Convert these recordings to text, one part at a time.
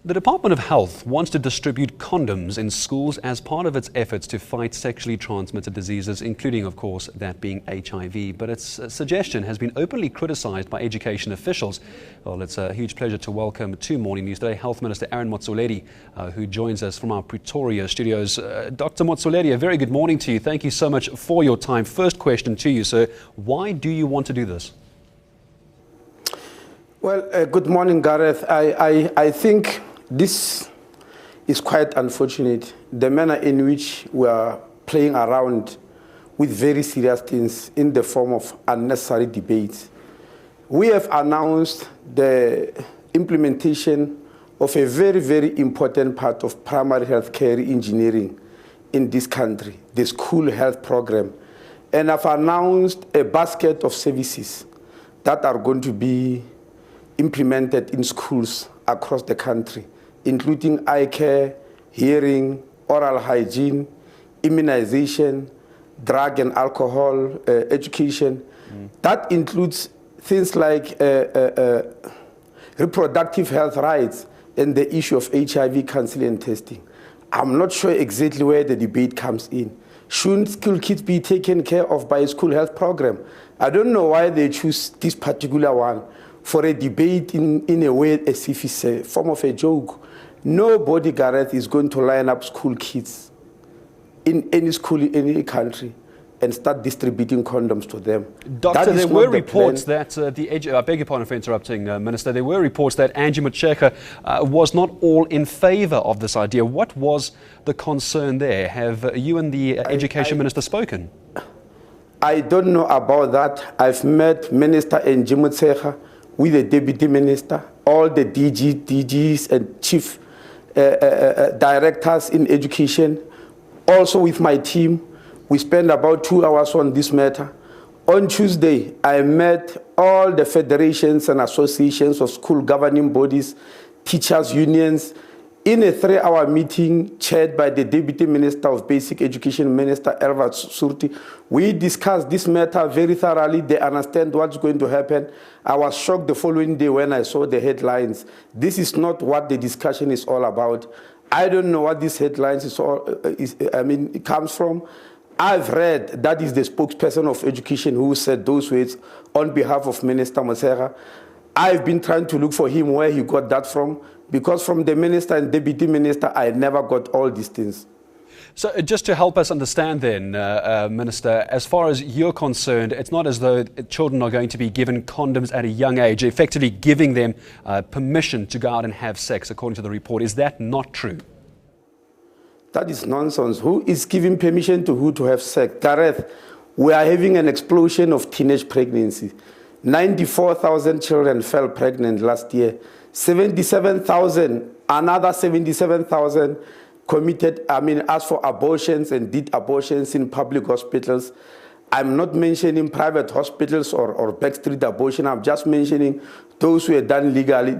The Department of Health wants to distribute condoms in schools as part of its efforts to fight sexually transmitted diseases, including, of course, that being HIV. But its suggestion has been openly criticised by education officials. Well, it's a huge pleasure to welcome to Morning News today Health Minister Aaron Motsoaledi, who joins us from our Pretoria studios. Dr. Motsoaledi, a very good morning to you. Thank you so much for your time. First question to you, sir. Why do you want to do this? Well, good morning, Gareth. I think this is quite unfortunate, the manner in which we are playing around with very serious things in the form of unnecessary debates. We have announced the implementation of a very, very important part of primary health care engineering in this country, the school health program. And I've announced a basket of services that are going to be implemented in schools across the country, including eye care, hearing, oral hygiene, immunization, drug and alcohol education. That includes things like reproductive health rights and the issue of HIV counseling and testing. I'm not sure exactly where the debate comes in. Shouldn't school kids be taken care of by a school health program? I don't know why they choose this particular one for a debate in a way as if it's a form of a joke. Nobody, Gareth, is going to line up school kids in any school in any country and start distributing condoms to them. Doctor, there were reports that I beg your pardon for interrupting, Minister. There were reports that Angie Motshekga was not all in favour of this idea. What was the concern there? Have you and the Education Minister spoken? I don't know about that. I've met Minister Angie Motshekga with the Deputy Minister, all the DGs and Chief Directors in Education, also with my team. We spent about 2 hours on this matter. On Tuesday, I met all the federations and associations of school governing bodies, teachers' unions, in a 3-hour meeting chaired by the Deputy Minister of Basic Education, Minister Edwards. We discussed this matter very thoroughly. They understand what's going to happen. I was shocked the following day when I saw the headlines. This is not what the discussion is all about. I don't know what these headlines it comes from. I've read that is the spokesperson of education who said those words on behalf of Minister Motshekga. I've been trying to look for him where he got that from, because from the minister and deputy minister, I never got all these things. So just to help us understand then, Minister, as far as you're concerned, it's not as though children are going to be given condoms at a young age, effectively giving them permission to go out and have sex, according to the report. Is that not true? That is nonsense. Who is giving permission to who to have sex? Gareth, we are having an explosion of teenage pregnancy. 94,000 children fell pregnant last year. 77,000, another 77,000 asked for abortions and did abortions in public hospitals. I'm not mentioning private hospitals or backstreet abortion. I'm just mentioning those who are done legally.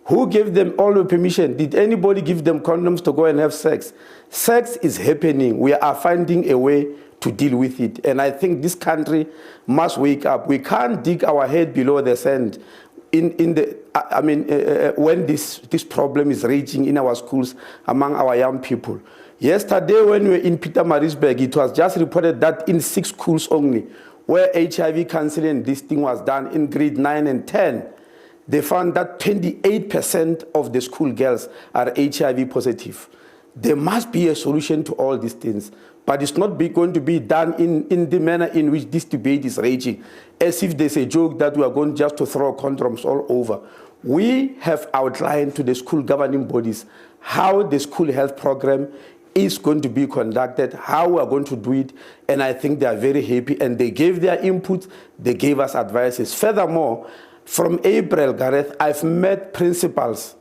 Who gave them all the permission? Did anybody give them condoms to go and have sex? Sex is happening. We are finding a way to deal with it. And I think this country must wake up. We can't dig our head below the sand when this problem is raging in our schools among our young people. Yesterday when we were in Pietermaritzburg, it was just reported that in 6 schools only, where HIV counseling and this thing was done in grade 9 and 10, they found that 28% of the school girls are HIV positive. There must be a solution to all these things, but it's not going to be done in the manner in which this debate is raging, as if there's a joke that we are going just to throw condoms all over. We have outlined to the school governing bodies how the school health program is going to be conducted, how we are going to do it, and I think they are very happy, and they gave their input, they gave us advices. Furthermore, from April, Gareth, I've met principals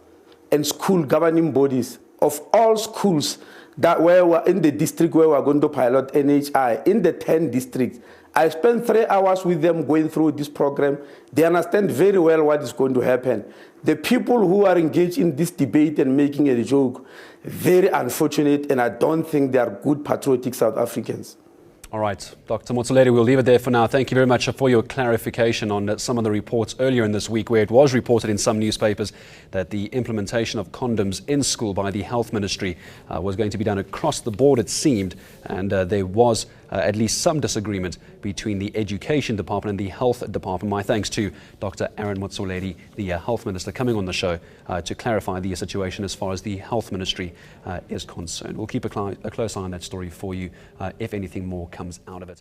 and school governing bodies of all schools that were in the district where we're going to pilot NHI, in the 10 districts. I spent 3 hours with them going through this program. They understand very well what is going to happen. The people who are engaged in this debate and making a joke, very unfortunate, and I don't think they are good patriotic South Africans. All right, Dr. Motsoaledi, we'll leave it there for now. Thank you very much for your clarification on some of the reports earlier in this week where it was reported in some newspapers that the implementation of condoms in school by the Health Ministry was going to be done across the board, it seemed, and there was at least some disagreement between the Education Department and the Health Department. My thanks to Dr. Aaron Motsoaledi, the Health Minister, coming on the show to clarify the situation as far as the Health Ministry is concerned. We'll keep a close eye on that story for you if anything more comes out of it.